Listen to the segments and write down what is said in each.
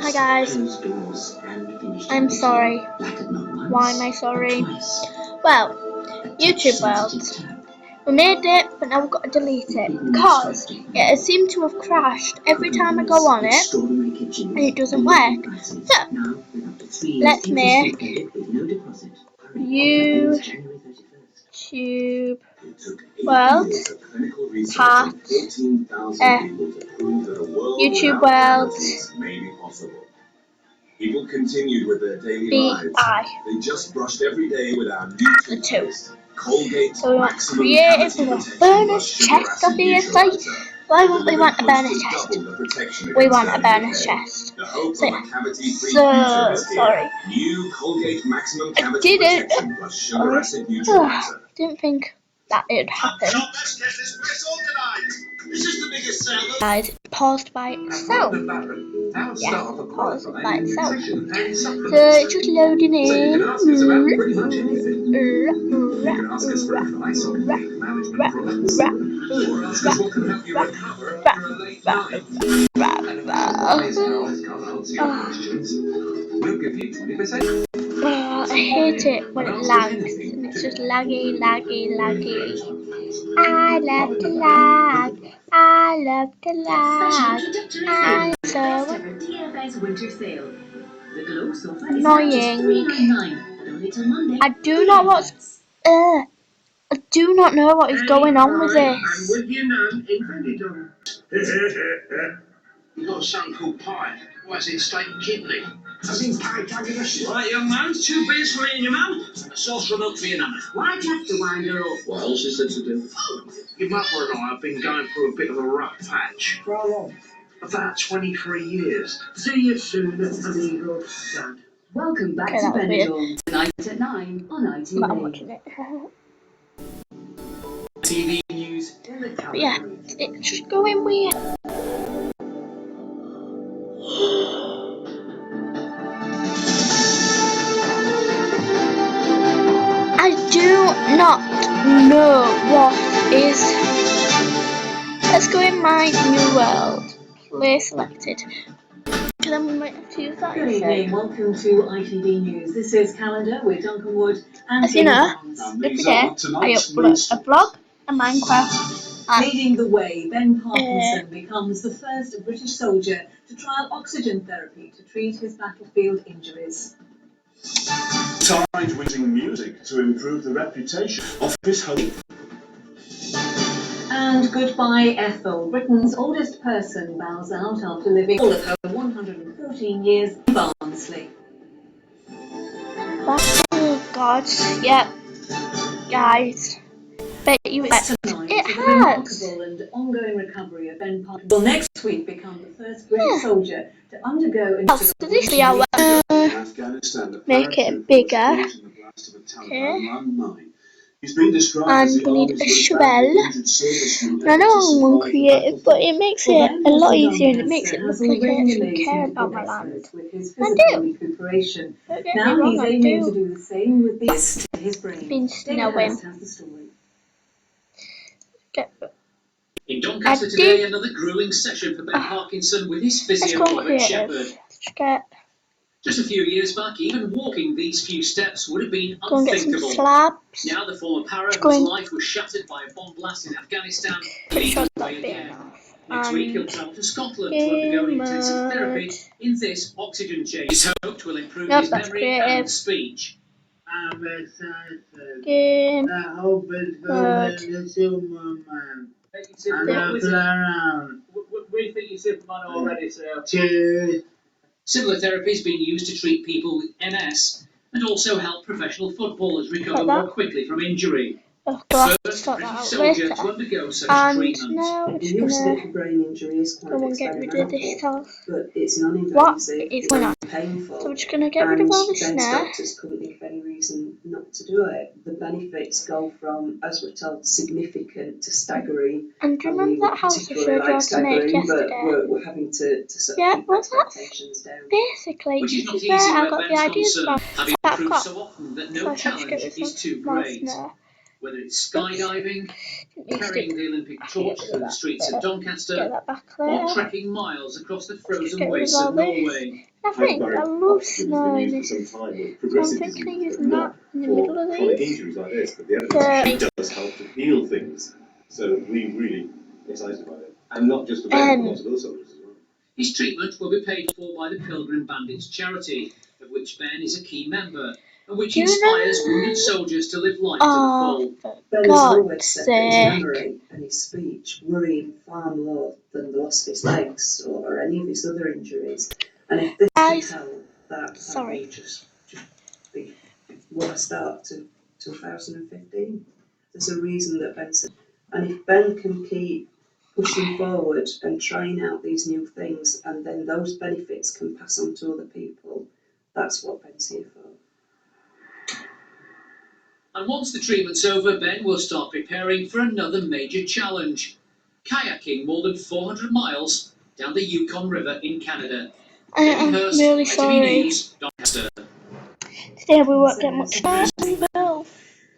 Hi guys, I'm sorry. Why am I sorry? Well, YouTube World. We made it, but now we've got to delete it because it has seemed to have crashed every time I go on it and it doesn't work. So, let's make YouTube World part YouTube World People continued with their daily lives. They just brushed every day with our new toothpaste. Colgate so we want creative, we want bonus chest, obviously. Why won't we want a bonus chest? We want a bonus chest. So sorry. New Colgate Maximum I Cavity Protection plus sugar acid neutralizer. Didn't think that it would happen. Guys, it paused by itself. Yeah, paused by itself. So it's just loading in. Oh, I hate it when it lags and it's just laggy. I love to lag. I'm so annoying. I do not know what is going on with this. You got a son called Pie. Why is it steak and kidney? As in pythagoras. Right, young man, 2 beers for me and your mum. A saucer of milk for your nan. Why'd you have to wind her up? What else is there to do? Your mother and I have been going through a bit of a rough patch. For how long? About 23 years. See you soon, amigo, Dad. Welcome back to Benidorm. Tonight at 9 on ITV. But I'm watching it. TV news in the But yeah, it's just going weird. I do not know what is. Let's go in my new world. Play selected. And then we might have to use that. Good evening, welcome to ITV News. This is Calendar with Duncan Wood and As you know, James every day I upload a vlog, a Minecraft, and Leading the way, Ben Parkinson becomes the first British soldier to trial oxygen therapy to treat his battlefield injuries. Times using music to improve the reputation of his home. And goodbye Ethel, Britain's oldest person, bows out after living all of her 114 years in Barnsley. oh god, yep, guys, bet you it has. Remarkable and ongoing recovery of Ben Parkinson will next week become the first British soldier to undergo an So this we are make it bigger. Okay. And we need a shovel. And I know I'm uncreative, but it makes it a lot easier and it makes it look like I actually care about my land. I do. Don't get me wrong, I do. It's been snowing. In Doncaster today, another gruelling session for Ben Parkinson with his physio Robert Shepherd. Just a few years back, even walking these few steps would have been Go and get some unthinkable. slabs. Now the former para whose life was shattered by a bomb blast in Afghanistan Pretty sure leads the that's way big again. enough. Next week he'll travel to Scotland to undergo intensive therapy in this oxygen chamber. His hoped will improve his memory and speech. I'm excited. Game. I hope it's good to see Superman. And I'll play around. We think you're Superman already, sir. Cheers. Similar therapies being used to treat people with MS and also help professional footballers recover more quickly from injury. I'll have to sort that out later. And now we're just gonna brain injury is quite go and get rid of this stuff. but it's non-invasive. What is going on? Painful. So we're just gonna get rid of all this Ben's now. doctors couldn't think of any reason not to do it. The benefits go from, as we're told, significant to staggering. And do you remember that house I showed you how to make yesterday? But we're having to sort of keep expectations down. Basically, Which is not where easy I where got the Ben's ideas concerned, from. having That I've proved got. so often that So no I should get challenge rid is of too some great. there. Whether it's skydiving, carrying the Olympic torch through the streets of Get Doncaster, that back or later. trekking miles across the Just frozen get rid of wastes all of this. Norway. I think I love snow in this. So I'm thinking of using that in the middle of chronic these. injuries like this, but the evidence does help to heal things. So we really excited about it, and not just for Ben, but lots of other soldiers as well. His treatment will be paid for by the Pilgrim Bandits charity, of which Ben is a key member, and which inspires wounded soldiers to live life to the full. Ben's always said that his memory and his speech worry him far more than the loss of his legs or any of his other injuries. And if this can help, that will just be what I start to 2015. There's a reason that Ben said, and if Ben can keep pushing forward and trying out these new things, and then those benefits can pass on to other people, that's what Ben's here for. And once the treatment's over, Ben will start preparing for another major challenge: kayaking more than 400 miles down the Yukon River in Canada. I'm really sorry. Today we won't get much fun.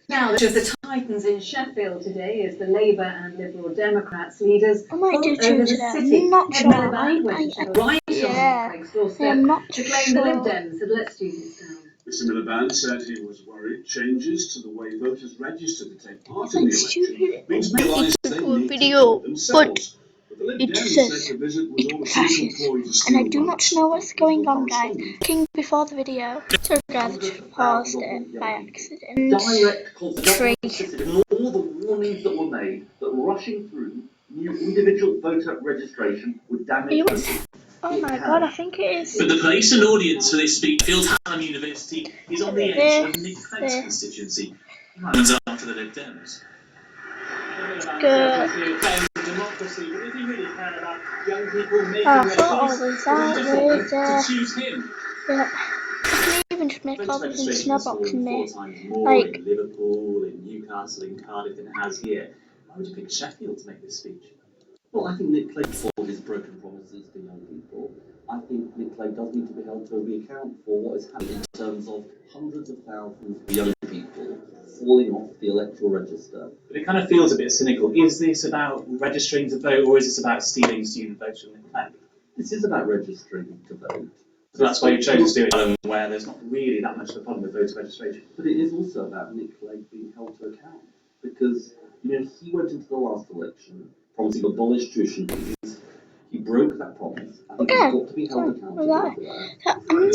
Now, the Titans in Sheffield today as the Labour and Liberal Democrats leaders I might do over tune the today. city. I'm not sure. Miliband went to right on Craig's doorstep I'm not to claim the Lib sure. Dems had let students down. Mr. Miliband said he was worried changes to the way voters register to take part in the election means realise they need to vote themselves. But the Lib Dems said the visit was all a simple ploy to steal And I do not votes. know what's going on, guys. King before the video. So guys, I just paused it by accident. Direct consequences of all the warnings that were made that rushing through new individual voter registration would damage voting. Oh my god, I think it is. But the place and audience for this speech, Fieldham University, is on the edge of Nick Clegg's constituency. Runs after the Lib Dems. Good. I thought I was out with yeah. I can even just make all this in snowbox and me. Like in Liverpool, in Newcastle, in Cardiff than it has here. Why would you pick Sheffield to make this speech? Well, I think Nick Clegg, for his broken promises to young people, I think Nick Clegg does need to be held to a account for what has happened in terms of hundreds of thousands of young people falling off the electoral register. But it kind of feels a bit cynical. Is this about registering to vote, or is this about stealing student votes from Nick Clegg? This is about registering to vote. So that's why you chose to do it where there's not really that much of a problem with voter registration. But it is also about Nick Clegg being held to account. Because, he went into the last election promising to abolish tuition fees. He broke that promise. I think he's got to be held accountable for that. I'm going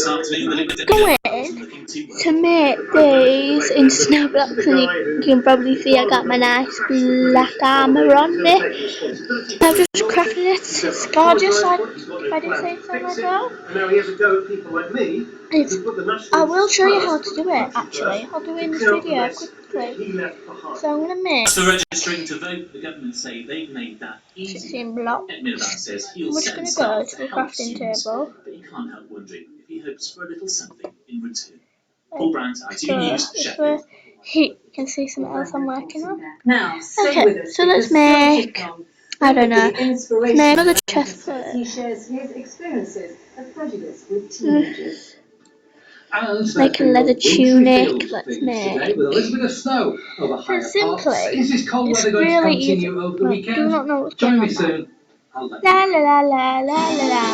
to make these in snowblocks, and you can probably see I got my nice black armour on me. I've just crafted it. It's gorgeous, if I do say so myself. And now he has a go at people like me. I will show you how to do it, actually. I'll do it in this video quickly. So I'm going to make For registering to vote, the government say they've made that easy. 16 blocks. Miliband says he'll We're just send going to staff go to to the help crafting students, table. but he can't help wondering if he hopes for a little something in return. Paul Brandt, ITV News, So, Sheffield. you can see something else I'm working on. Now, stay Okay, with us, so let's because still to make, come, I don't know, the inspiration make another of chest Angus. plate. He shares his experiences of prejudice with teenagers. Make a leather tunic, let's make. With a little bit of snow over So simply, Is this cold it's weather going to really easy. continue over the I weekend? do not know what's Join going me on soon. now. La la la la la la la.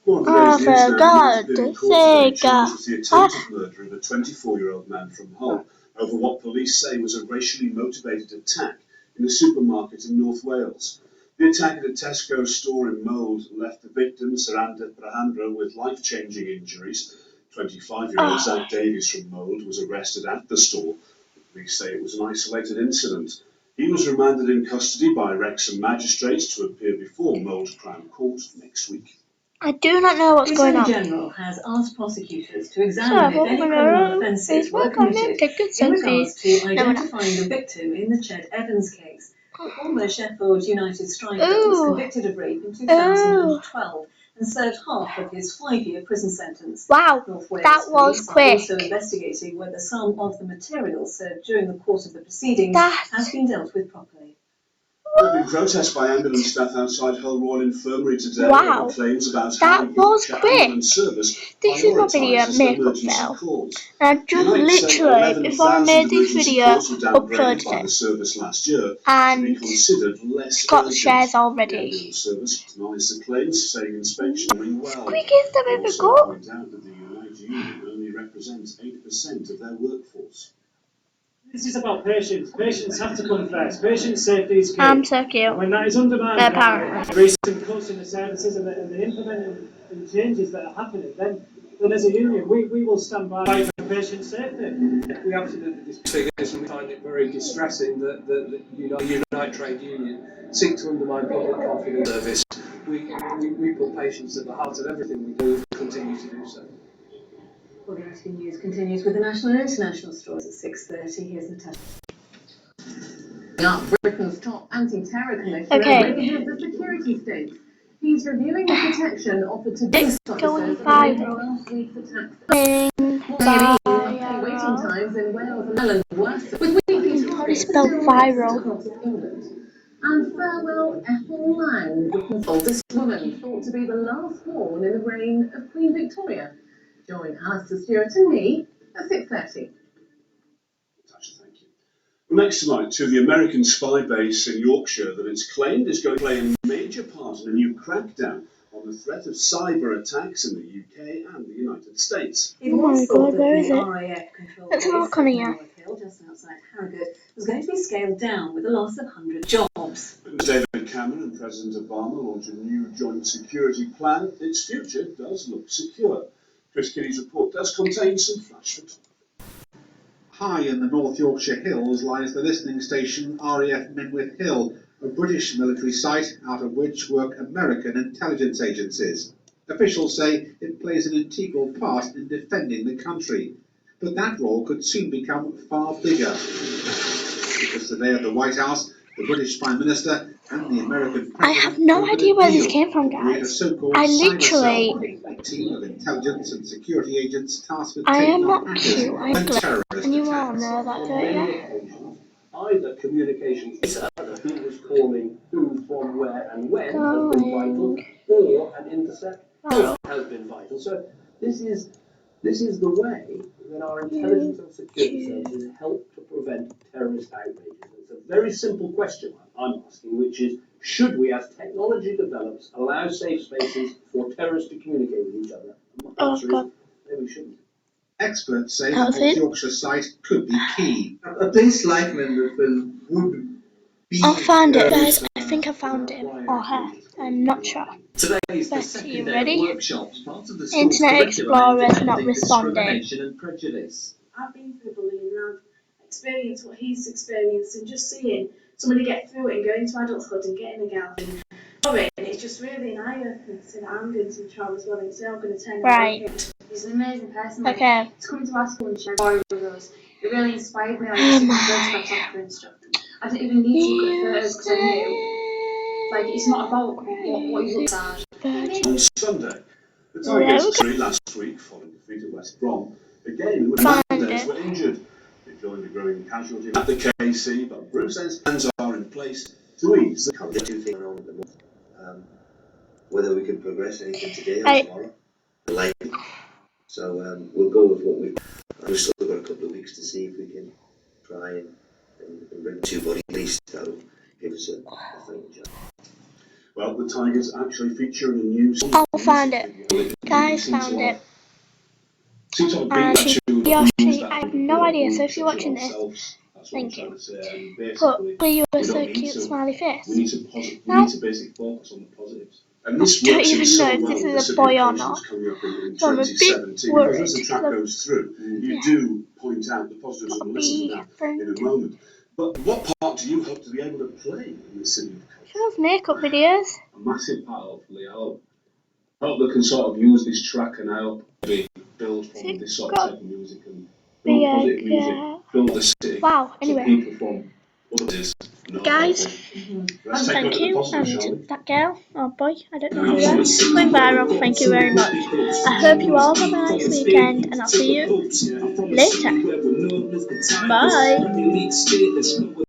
Oh, for God's sake. Was the attempted murder of a 24-year-old man from Hull over what police say was a racially motivated attack in a supermarket in North Wales. The attack at a Tesco store in Mold left the victim, Saranda Prahandra, with life-changing injuries. 25-year-old Zach Davies from Mold was arrested at the store. The police say it was an isolated incident. He was remanded in custody by Wrexham magistrates to appear before Mold Crown Court next week. I do not know what's going on. The Attorney General has asked prosecutors to examine if any criminal offences were committed in regards to identifying the victim in the Ched Evans case. The former Sheffield United striker was convicted of rape in 2012 and served half of his 5-year prison sentence. Wow, North Wales that was police quick. are also investigating whether some of the material served during the course of the proceedings has been dealt with properly. There have been protests by ambulance staff outside Hull Royal Infirmary today Wow, over claims about how that was Yorkshire quick. Ambulance Service This is my video prioritises makeup emergency fail. calls. And I just United say literally, before I 11,000 made this emergency video, calls were downgraded uploaded by the it. service last year to be And considered less it's got urgent. shares The already. ambulance service denies the claims, saying inspection went well. Quickest I've They ever also got. point out that the United Union only represents 8% of their workforce. This is about patients. Patients have to come first. Patient safety is key. I'm so cute. And when that is undermined Apparently. by recent cuts in the services and the implementing changes that are happening, then as a union, we will stand by for patient safety. We absolutely disagree with this, and we find it very distressing that the Unite Trade Union seek to undermine public confidence in service. We put patients at the heart of everything we do, continue to do so. Well, the ITV News continues with the national and international stories at 6:30. Here's Natasha. Britain's top anti-terror commissioner Okay. raises the security stakes. He's reviewing the protection offered to police Going officers viral. last week's attacks. Going Waiting viral. times in Wales and Ireland worse, with weekly How do you targets spell still viral? across England. And farewell Ethel Lang, Britain's oldest woman, thought to be the last born in the reign of Queen Victoria. Join Alistair Stewart and me at 6:30. Natasha, thank you. Well, next tonight to the American spy base in Yorkshire that it's claimed is going to play a major part in a new crackdown on the threat of cyber attacks in the UK and the United States. It Oh my was thought God, that where is the it? RAF control Let's have a base look on at here. Kenilworth Hill, just outside Harrogate, was going to be scaled down with the loss of 100 jobs. David Cameron and President Obama launched a new joint security plan. Its future does look secure. Chris Kinney's report does contain some flash photography. High in the North Yorkshire Hills lies the listening station RAF Menwith Hill, a British military site out of which work American intelligence agencies. Officials say it plays an integral part in defending the country, but that role could soon become far bigger. Because today at the White House, the British Prime Minister and the American President I have no idea where this came from, create a guys. so-called I cyber literally, cell, a team of intelligence and security agents tasked with I taking am on not hackers cute. I'm and glad. terrorist And you all attacks. know that, On don't many you? occasions, either communications who was calling who from where and when has been vital, or an intercept has been vital. So this is the way that our intelligence and security services help to prevent terrorist outrages. It's a very simple question I'm asking, which is, should we, as technology develops, allow safe spaces for terrorists to communicate with each other? And my answer is, no, we shouldn't. Experts say the That was North it. Yorkshire site could be key. A place like Menwith would be. I'll find it, guys. I think I found him or her. I'm not sure. Today is the But second you day ready? of workshops, part of the school's Internet curriculum aimed Explorer's at not ending responding. discrimination and prejudice. I've been through bullying and I've experienced what he's experienced, and just seeing somebody get through it and go into adulthood and getting a gal and it's just really an eye-opener to say that I'm going through trauma as well, and say I'm going to turn Right. around. He's an amazing person. Okay. He's coming to our school and sharing stories with us. It really inspired me. Like, Oh to my. photographs off her and stuff. I didn't even need to look at photos because I knew. Like, it's not about what you look at. On Sunday, the Tigers drew last week following defeat at West Brom. Again, the Mondays were injured. They joined the growing casualty at the KC, but Bruce says plans are in place to ease the current. Two things on at the moment. Whether we can progress anything today or tomorrow, likely. So we'll go with what we've. We've still got a couple of weeks to see if we can try and bring two bodies at least. That'll give us a fighting chance. Well, the Tigers actually feature in a new song. I'll find it. Guys, found it. And Yoshi, I have no idea, so if you're watching this, thank you. But you were so cute, smiley face. We need to basically focus on the positives. And this I don't works even so know if well this with is the a boy city or occasions not. coming up in So I'm a bit 2017. worried. Because as the track goes through, you do point out the positives, and we'll listen to that in a moment. But what part do you hope to be able to play in the city of culture? She does makeup videos. A massive part, hopefully. I hope they can sort of use this track, and I hope maybe build from this sort of type of music and build positive music, build the city. Wow, anyway. People from other cities. Guys, thank you, and that girl, or boy, I don't know who that is, going viral, thank you very much. I hope you all have a nice weekend, and I'll see you later. Bye.